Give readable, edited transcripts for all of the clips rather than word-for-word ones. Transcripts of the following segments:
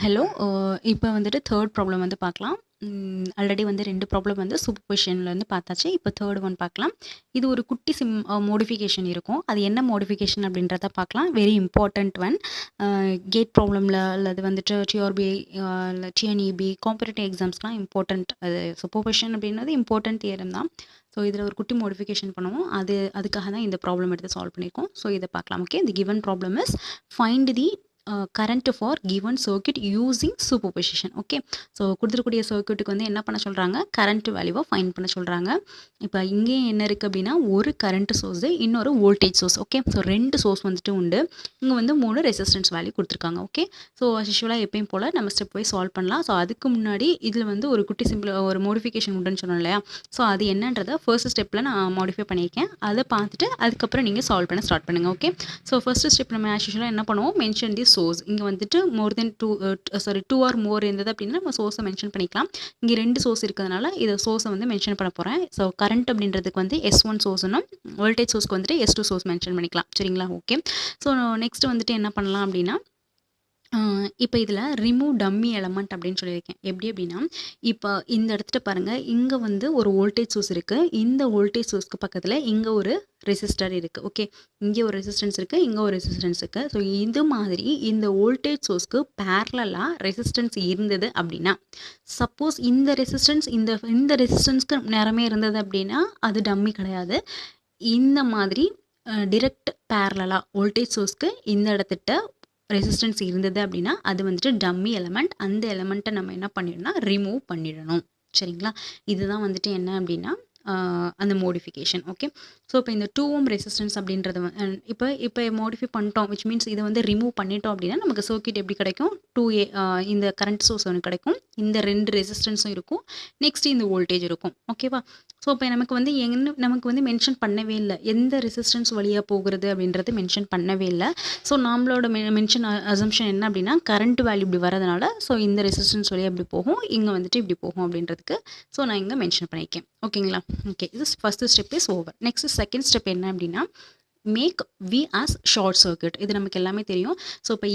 Hello. இப்போ வந்துட்டு third problem வந்து பார்க்கலாம். ஆல்ரெடி வந்து 2 ப்ராப்ளம் வந்து சூப்பர்பொசிஷன்ல வந்து பார்த்தாச்சு. இப்போ தேர்ட் ஒன் பார்க்கலாம். இது ஒரு குட்டி மோடிஃபிகேஷன் இருக்கும். அது என்ன மோடிஃபிகேஷன் அப்படின்றத பார்க்கலாம். Very important one. கேட் ப்ராப்ளமில் அல்லது வந்துட்டு டிஆர்பி இல்லை டிஎன்இபி காம்படிட்டிவ் எக்ஸாம்ஸ்லாம் இம்பார்ட்டன்ட். அது சூப்பர்பொசிஷன் அப்படின்றது இம்பார்ட்டன்ட் தியரம் தான். ஸோ இதில் ஒரு குட்டி மோடிஃபிகேஷன் பண்ணுவோம். அதுக்காக தான் இந்த ப்ராப்ளம் எடுத்து சால்வ் பண்ணியிருக்கோம். ஸோ இதை பார்க்கலாம். Okay, the given problem is find the current for given circuit using superposition. Okay, so கொடுத்துருக்கூடிய சர்க்யூட்டுக்கு வந்து என்ன பண்ண சொல்கிறாங்க, கரண்ட் வேல்யூவை ஃபைன் பண்ண சொல்கிறாங்க. இப்போ இங்கே என்ன இருக்குது அப்படின்னா, ஒரு கரண்ட் சோர்ஸு, இன்னொரு voltage source. Okay, so 2 source வந்துட்டு உண்டு. இங்கே வந்து 3 ரெசிஸ்டன்ஸ் வேல்யூ கொடுத்துருக்காங்க. ஓகே, ஸோ யூஸ்வலாக எப்பயும் போல் நம்ம ஸ்டெப் வைஸ் சால்வ் பண்ணலாம். ஸோ அதுக்கு முன்னாடி இதில் வந்து ஒரு குட்டி ஒரு மோடிஃபிகேஷன் உண்டுன்னு சொன்னோம் இல்லையா. ஸோ அது என்னன்றதை ஃபர்ஸ்ட் ஸ்டெப்பில் நான் மாடிஃபை பண்ணியிருக்கேன். அதை பார்த்துட்டு அதுக்கப்புறம் நீங்கள் சால்வ் பண்ண ஸ்டார்ட் பண்ணுங்கள். ஓகே, ஸோ ஃபர்ஸ்ட் ஸ்டெப் நம்ம யூஸ்வலாக என்ன பண்ணுவோம், மென்ஷன் தி சோர்ஸ். இங்கே வந்துட்டு மோர் தென் 2 ஆர் மோர் இருந்தது அப்படின்னா நம்ம சோர்ஸை மென்ஷன் பண்ணிக்கலாம். இங்கே 2 சோர்ஸ் இருக்கிறதுனால இதை சோர்ஸை வந்து மென்ஷன் பண்ண போகிறேன். ஸோ கரண்ட் அப்படின்றதுக்கு வந்து S1 சோர்ஸ்னும் வோல்டேஜ் சோர்ஸ்க்கு வந்துட்டு S2 சோர்ஸ் மென்ஷன் பண்ணிக்கலாம். சரிங்களா? ஓகே, ஸோ நெக்ஸ்ட் வந்துட்டு என்ன பண்ணலாம் அப்படின்னா, இப்போ இதில் ரிமூவ் டம்மி எலமெண்ட் அப்படின்னு சொல்லியிருக்கேன். எப்படி அப்படின்னா, இப்போ இந்த இடத்துல பாருங்கள், இங்கே வந்து ஒரு வோல்டேஜ் சோர்ஸ் இருக்குது. இந்த வோல்டேஜ் சோர்ஸ்க்கு பக்கத்தில் இங்கே ஒரு ரெசிஸ்டர் இருக்குது. ஓகே, இங்கே ஒரு ரெசிஸ்டன்ஸ் இருக்குது, இங்கே ஒரு ரெசிஸ்டன்ஸ் இருக்குது. ஸோ இது மாதிரி இந்த வோல்டேஜ் சோர்ஸ்க்கு பேரலாக ரெசிஸ்டன்ஸ் இருந்தது அப்படின்னா, சப்போஸ் இந்த ரெசிஸ்டன்ஸ் இந்த ரெசிஸ்டன்ஸ்க்கு நேரமே இருந்தது அப்படின்னா அது டம்மி கிடையாது. இந்த மாதிரி டிரெக்ட் பேரலாக வோல்டேஜ் சோர்ஸ்க்கு இந்த இடத்துட்ட ரெசிஸ்டன்ஸ் இருந்தது அப்படின்னா அது வந்துட்டு டம்மி எலமெண்ட். அந்த எலமெண்ட்டை நம்ம என்ன பண்ணிடணும்னா ரிமூவ் பண்ணிடணும். சரிங்களா? இதுதான் வந்துட்டு என்ன அப்படின்னா அந்த மோடிஃபிகேஷன். ஓகே, ஸோ இப்போ இந்த 2 ஓம் ரெசிஸ்டன்ஸ் அப்படின்றத இப்போ மோடிஃபை பண்ணிட்டோம், விச் மீன்ஸ் இதை வந்து ரிமூவ் பண்ணிட்டோம் அப்படின்னா நமக்கு சர்க்யூட் எப்படி கிடைக்கும், 2A இந்த கரண்ட் சோர்ஸ் ஒன்று கிடைக்கும், இந்த 2 ரெசிஸ்டன்ஸும் இருக்கும், நெக்ஸ்ட் இந்த வோல்டேஜ் இருக்கும். ஓகேவா? ஸோ இப்போ நமக்கு வந்து மென்ஷன் பண்ணவே இல்லை எந்த ரெசிஸ்டன்ஸ் வழியாக போகிறது அப்படின்றது மென்ஷன் பண்ணவே இல்லை. ஸோ நம்மளோட மென்ஷன் அசம்ஷன் என்ன அப்படின்னா, கரண்ட் வேல்யூ இப்படி வரதுனால ஸோ இந்த ரெசிஸ்டன்ஸ் வழியாக இப்படி போகும், இங்கே வந்துட்டு இப்படி போகும் அப்படின்றதுக்கு ஸோ நான் இங்கே மென்ஷன் பண்ணியிருக்கேன். ஓகேங்களா? ஓகே, இது first step is over. Next second step என்ன அப்படின்னா, make V as short circuit. இது நமக்கு எல்லாமே தெரியும். ஸோ இப்போ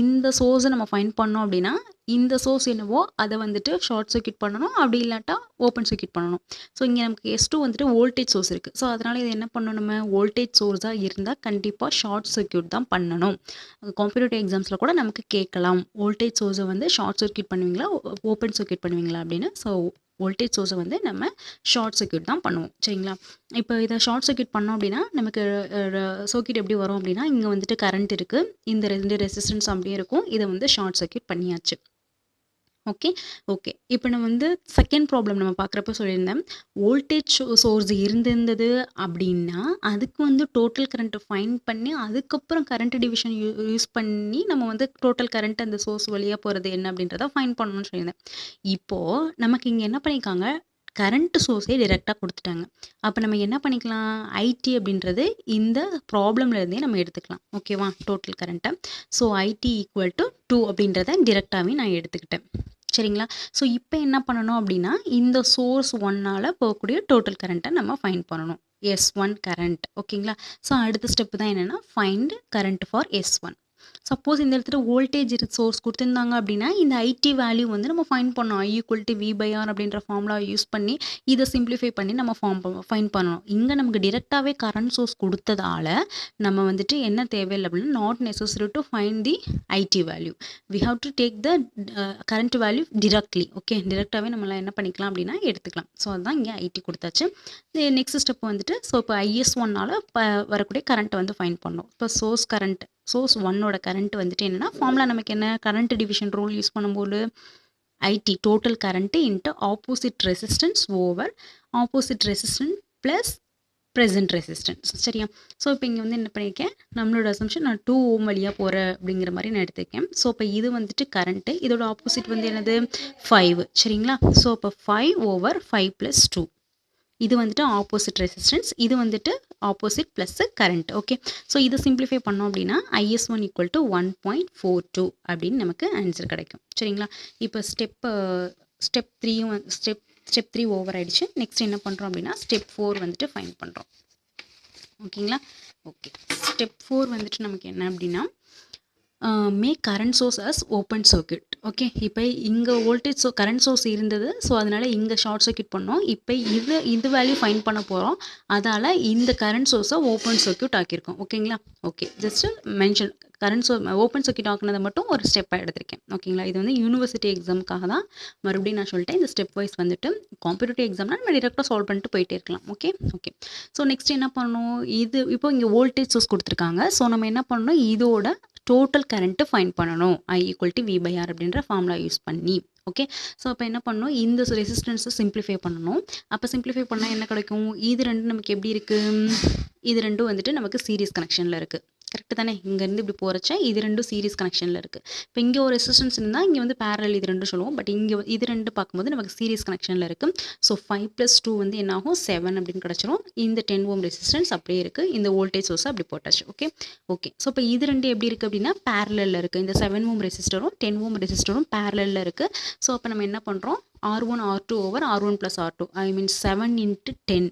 இந்த சோர்ஸை நம்ம ஃபைண்ட் பண்ணோம் அப்படின்னா, இந்த சோர்ஸ் என்னவோ அதை வந்துட்டு ஷார்ட் சர்க்யூட் பண்ணணும், அப்படி இல்லாட்டா ஓப்பன் சர்க்யூட் பண்ணணும். ஸோ இங்கே நமக்கு S2 வந்துட்டு வோல்டேஜ் சோர்ஸ் இருக்குது. ஸோ அதனால் இது என்ன பண்ணணும், நம்ம வோல்டேஜ் சோர்ஸாக இருந்தால் கண்டிப்பாக ஷார்ட் சர்க்யூட் தான் பண்ணணும். காம்படிட்டிவ் எக்ஸாம்ஸில் கூட நமக்கு கேட்கலாம், வோல்டேஜ் சோர்ஸை வந்து ஷார்ட் சர்க்யூட் பண்ணுவீங்களா ஓப்பன் சர்க்யூட் பண்ணுவீங்களா அப்படின்னு. ஸோ வோல்டேஜ் சோர்ஸை வந்து நம்ம ஷார்ட் சர்க்யூட் தான் பண்ணுவோம். சரிங்களா? இப்போ இதை ஷார்ட் சர்க்யூட் பண்ணோம் அப்படின்னா நமக்கு சர்க்யூட் எப்படி வரும் அப்படின்னா, இங்கே வந்துட்டு கரண்ட் இருக்குது, இந்த 2 ரெசிஸ்டன்ஸ் அப்படியே இருக்கும், இதை வந்து ஷார்ட் சர்க்யூட் பண்ணியாச்சு. ஓகே ஓகே இப்போ நம்ம வந்து செகண்ட் ப்ராப்ளம் நம்ம பார்க்குறப்ப சொல்லியிருந்தேன், வோல்டேஜ் சோர்ஸ் இருந்தது அப்படின்னா அதுக்கு வந்து டோட்டல் கரண்ட்டை ஃபைன் பண்ணி அதுக்கப்புறம் கரண்ட் டிவிஷன் யூஸ் பண்ணி நம்ம வந்து டோட்டல் கரண்ட் அந்த சோர்ஸ் வழியாக போகிறது என்ன அப்படின்றத ஃபைன் பண்ணணும்னு சொல்லியிருந்தேன். இப்போது நமக்கு இங்கே என்ன பண்ணியிருக்காங்க, கரண்ட் சோர்ஸே டிரெக்டாக கொடுத்துட்டாங்க. அப்போ நம்ம என்ன பண்ணிக்கலாம், ஐடி அப்படின்றது இந்த ப்ராப்ளம்லேருந்தே நம்ம எடுத்துக்கலாம். ஓகேவா? டோட்டல் கரண்ட்டை. ஸோ ஐடி ஈக்குவல் டு 2 அப்படின்றத டிரெக்டாகவே நான் எடுத்துக்கிட்டேன். சரிங்களா? ஸோ இப்போ என்ன பண்ணணும் அப்படின்னா, இந்த சோர்ஸ் 1ஆல் போகக்கூடிய டோட்டல் கரண்ட்டை நம்ம ஃபைண்ட் பண்ணணும். S1 current. ஓகேங்களா? ஸோ அடுத்த ஸ்டெப்பு தான் என்னென்னா, find current for S1. Suppose இந்த இடத்துல வோல்டேஜ் சோர்ஸ் கொடுத்துருந்தாங்க அப்படின்னா இந்த ஐடி வேல்யூ வந்து நம்ம ஃபைண்ட் பண்ணோம், I ஈக்குவல் டு V/R அப்படின்ற ஃபார்முலா யூஸ் பண்ணி இதை சிம்பிளிஃபை பண்ணி நம்ம ஃபைண்ட் பண்ணணும். இங்கே நமக்கு டிரெக்டாகவே கரண்ட் சோர்ஸ் கொடுத்ததால நம்ம வந்துட்டு என்ன தேவையில்லை அப்படின்னா, not necessary to find the ID value, we have to take the current value directly. Okay, டிரெக்டாகவே நம்மளாம் என்ன பண்ணிக்கலாம் அப்படின்னா எடுத்துக்கலாம். ஸோ அதுதான் இங்கே ஐடி கொடுத்தாச்சு. நெக்ஸ்ட் ஸ்டெப் வந்துட்டு, ஸோ இப்போ IS1ஆல் வரக்கூடிய கரண்ட்டை வந்து ஃபைண்ட் பண்ணோம். இப்போ சோர்ஸ் 1ஓட கரண்ட் வந்துட்டு என்னென்னா, ஃபார்முலா நமக்கு என்ன, கரண்ட் டிவிஷன் ரூல் யூஸ் பண்ணும்போது IT total current into opposite resistance over opposite resistance plus present resistance. சரியா? ஸோ இப்போ இங்கே வந்து என்ன பண்ணியிருக்கேன், நம்மளோட அசம்ஷன் நான் 2 ஓம் வழியாக போகிறேன் அப்படிங்கிற மாதிரி நான் எடுத்திருக்கேன். ஸோ இப்போ இது வந்துட்டு கரண்ட்டு, இதோட ஆப்போசிட் வந்து என்னது 5. சரிங்களா? ஸோ இப்போ 5 ஓவர் 5 + 2 இது வந்துட்டு ஆப்போசிட் ரெசிஸ்டன்ஸ், இது வந்துட்டு opposite plus current. Okay, so இதை சிம்பிளிஃபை பண்ணோம் அப்படின்னா IS1 ஈக்குவல் டு 1.42 அப்படின்னு நமக்கு ஆன்சர் கிடைக்கும். சரிங்களா? இப்போ ஸ்டெப் 3 ஓவர் ஆயிடுச்சு. நெக்ஸ்ட் என்ன பண்ணுறோம் அப்படின்னா, ஸ்டெப் 4 வந்துட்டு ஃபைண்ட் பண்ணுறோம். ஓகேங்களா? ஓகே, ஸ்டெப் 4 வந்துட்டு நமக்கு என்ன அப்படின்னா, make current source as open circuit. Okay, இப்போ இங்கே வோல்டேஜ் கரண்ட் சோர்ஸ் இருந்தது. ஸோ அதனால் இங்கே ஷார்ட் சர்க்யூட் பண்ணோம். இப்போ இது வேல்யூ ஃபைண்ட் பண்ண போகிறோம். அதால் இந்த கரண்ட் சோர்ஸை ஓப்பன் சர்க்யூட் ஆக்கியிருக்கோம். ஓகேங்களா? Okay, just mention current source open circuit ஆக்குனதை மட்டும் ஒரு ஸ்டெப்பாக எடுத்திருக்கேன். ஓகேங்களா? இது வந்து யூனிவர்சிட்டி எக்ஸாமுக்காக தான் மறுபடியும் நான் சொல்லிட்டேன். இந்த ஸ்டெப் வைஸ் வந்துட்டு காம்படிட்டிவ் எக்ஸாம்னா நம்ம டிரெக்டாக சால்வ் பண்ணிட்டு போயிட்டே இருக்கலாம். Okay okay. ஸோ நெக்ஸ்ட் என்ன பண்ணணும், இது இப்போ இங்கே வோல்டேஜ் சோர்ஸ் கொடுத்துருக்காங்க. ஸோ நம்ம என்ன பண்ணணும், இதோட டோட்டல் கரண்ட்டு ஃபைண்ட் பண்ணணும். I = V/R அப்படின்ற ஃபார்முலா யூஸ் பண்ணி. ஓகே, ஸோ அப்போ என்ன பண்ணணும், இந்த ரெசிஸ்டன்ஸை சிம்பிளிஃபை பண்ணணும். அப்போ சிம்பிளிஃபை பண்ணால் என்ன கிடைக்கும், இது ரெண்டும் நமக்கு எப்படி இருக்குது, இது ரெண்டும் வந்துட்டு நமக்கு சீரிஸ் கனெக்ஷனில் இருக்குது. கரெக்டு தானே? இங்கேருந்து இப்படி போகிறச்ச இது ரெண்டும் சீரிஸ் கனெக்ஷனில் இருக்குது. இப்போ இங்கே ஒரு ரெசிஸ்டன்ஸ் இருந்தால் இங்கே வந்து பேரல் இது ரெண்டும் சொல்லுவோம். பட் இங்கே இது ரெண்டு பார்க்கும்போது நமக்கு சீரிஸ் கனெக்ஷனில் இருக்குது. ஸோ 5 + 2 வந்து என்ன ஆகும், 7 அப்படின்னு கிடச்சிரும். இந்த 10 ஓம் ரெசிஸ்டன்ஸ் அப்படியே இருக்குது. இந்த வோல்டேஜ் சோர்ஸ் அப்படி போட்டாச்சு. Okay okay. ஸோ இப்போ இது ரெண்டு எப்படி இருக்குது அப்படின்னா பேரலில் இருக்குது. இந்த 7 ஓம் ரெசிஸ்டரும் 10 ஓம் ரெசிஸ்டரும் பேரலில் இருக்குது. ஸோ அப்போ நம்ம என்ன பண்ணுறோம், R1 R2 over R1 + R2 I mean 7 × 10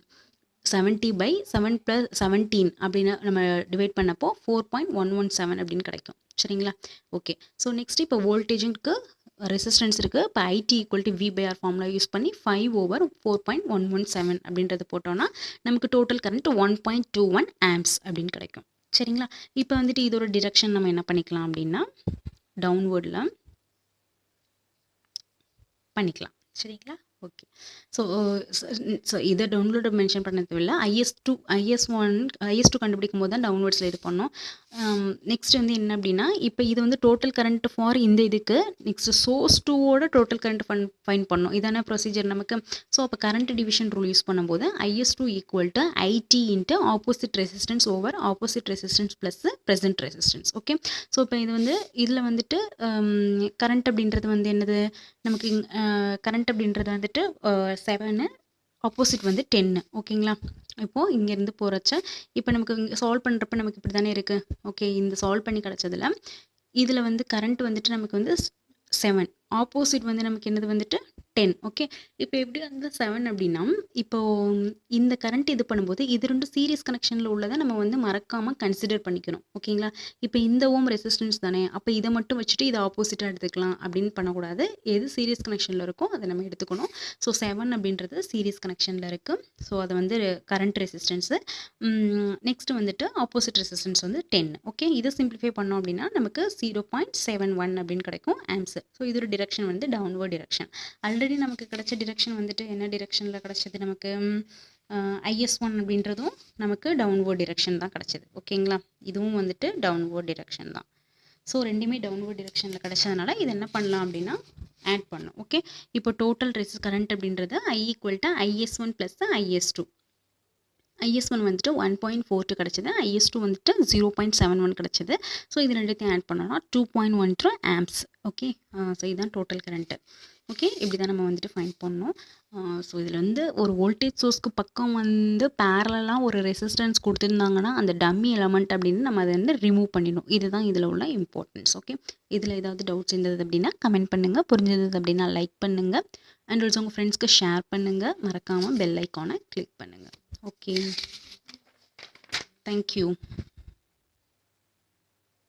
70/7 + 17 அப்படின்னு நம்ம டிவைட் பண்ணப்போ 4.117 அப்படின்னு கிடைக்கும். சரிங்களா? ஓகே. ஸோ நெக்ஸ்ட் இப்போ வோல்டேஜுக்கு ரெசிஸ்டன்ஸ் இருக்குது. இப்போ IT = V/R ஃபார்முலா யூஸ் பண்ணி 5/4.117 அப்படின்றது போட்டோம்னா நமக்கு டோட்டல் கரண்ட் 1.21 ஆம்ப்ஸ் அப்படின்னு கிடைக்கும். சரிங்களா? இப்போ வந்துட்டு இதோட டிரெக்ஷன் நம்ம என்ன பண்ணிக்கலாம் அப்படின்னா டவுன்வர்டில் பண்ணிக்கலாம். சரிங்களா? ஓகே. ஸோ இதை டவுன்லோடு மென்ஷன் பண்ண தேவையில்லை. IS2 கண்டுபிடிக்கும் போது தான் டவுன்வர்ட்ஸில் இது பண்ணோம். நெக்ஸ்ட் வந்து என்ன அப்படின்னா இப்போ இது வந்து டோட்டல் கரண்ட் ஃபார் இந்த இதுக்கு நெக்ஸ்ட் சோர்ஸ் 2ஓட டோட்டல் கரண்ட் ஃபைன் பண்ணோம். இதான ப்ரொசீஜர் நமக்கு. ஸோ அப்போ கரண்ட் டிவிஷன் ரூல் யூஸ் பண்ணும்போது IS2 = IT × opposite resistance over opposite resistance plus present resistance. Okay. So இப்போ இது வந்து இதில் வந்துட்டு கரண்ட் அப்படின்றது வந்து என்னது நமக்கு, கரண்ட் அப்படின்றது வந்துட்டு 7 ஆப்போசிட் வந்து 10. ஓகேங்களா? இப்போது இங்கேருந்து போகிறச்ச இப்போ நமக்கு இங்கே சால்வ் பண்ணுறப்ப நமக்கு இப்படி தானே இருக்குது. ஓகே, இந்த சால்வ் பண்ணி கிடச்சதில் இதில் வந்து கரண்ட் வந்துட்டு நமக்கு வந்து 7, ஆப்போசிட் வந்து நமக்கு என்னது வந்துட்டு 10. ஓகே, இப்போ எப்படி வந்து 7 அப்படின்னா இப்போது இந்த கரண்ட் இது பண்ணும்போது இது ரெண்டும் சீரிஸ் கனெக்ஷனில் உள்ளதை நம்ம வந்து மறக்காமல் கன்சிடர் பண்ணிக்கணும். ஓகேங்களா? இப்போ இந்த ஓம் ரெசிஸ்டன்ஸ் தானே, அப்போ இதை மட்டும் வச்சுட்டு இதை ஆப்போசிட்டாக எடுத்துக்கலாம் அப்படின்னு பண்ணக்கூடாது. எது சீரிஸ் கனெக்ஷனில் இருக்கோ அதை நம்ம எடுத்துக்கணும். ஸோ 7 அப்படின்றது சீரிஸ் கனெக்ஷனில் இருக்குது. ஸோ அது வந்து கரண்ட் ரெசிஸ்டன்ஸு. நெக்ஸ்ட் வந்துட்டு ஆப்போசிட் ரெசிஸ்டன்ஸ் வந்து 10. ஓகே, இதை சிம்பிளிஃபை பண்ணோம் அப்படின்னா நமக்கு 0.71 அப்படின்னு கிடைக்கும் ஆம்ஸ். ஸோ இதோட டிரெக்ஷன் வந்து டவுன்வர்ட் டிரெக்ஷன். ஆல்ரெடி நமக்கு கிடைச்ச டிரெக்ஷன் வந்துட்டு என்ன டிரெக்ஷனில் கிடைச்சது நமக்கு, IS1 அப்படின்றதும் நமக்கு டவுன்வர்ட் டிரெக்ஷன் தான் கிடைச்சது. ஓகேங்களா? இதுவும் வந்துட்டு டவுன்வர்ட் டிரெக்ஷன் தான். ஸோ ரெண்டுமே டவுன்வர்ட் டிரெக்ஷனில் கிடைச்சதுனால இது என்ன பண்ணலாம் அப்படின்னா ஆட் பண்ணணும். ஓகே, இப்போ டோட்டல் கரண்ட் அப்படின்றது I = IS1 + IS2. IS1 வந்துட்டு 1.42 கிடச்சிது. IS2 வந்துட்டு 0.71 கிடச்சிது. ஸோ இது ரெண்டுத்தையும் ஆட் பண்ணோம்னா 2.13 ஆம்ப்ஸ். ஓகே, ஸோ இதுதான் டோட்டல் கரண்ட்டு. ஓகே, இப்படி தான் நம்ம வந்துட்டு ஃபைண்ட் பண்ணணும். ஸோ இதில் வந்து ஒரு வோல்டேஜ் சோர்ஸ்க்கு பக்கம் வந்து பேரலாக ஒரு ரெசிஸ்டன்ஸ் கொடுத்துருந்தாங்கன்னா அந்த டம்மி எலமெண்ட் அப்படின்னு நம்ம அதை வந்து ரிமூவ் பண்ணிடணும். இதுதான் இதில் உள்ள இம்பார்ட்டன்ஸ். ஓகே, இதில் ஏதாவது டவுட்ஸ் இருந்தது அப்படின்னா கமெண்ட் பண்ணுங்கள். புரிஞ்சது அப்படின்னா லைக் பண்ணுங்கள். அண்ட் ஆல்சோ உங்கள் ஃப்ரெண்ட்ஸ்க்கு ஷேர் பண்ணுங்கள். மறக்காமல் பெல் ஐக்கானை கிளிக் பண்ணுங்கள். Okay, thank you.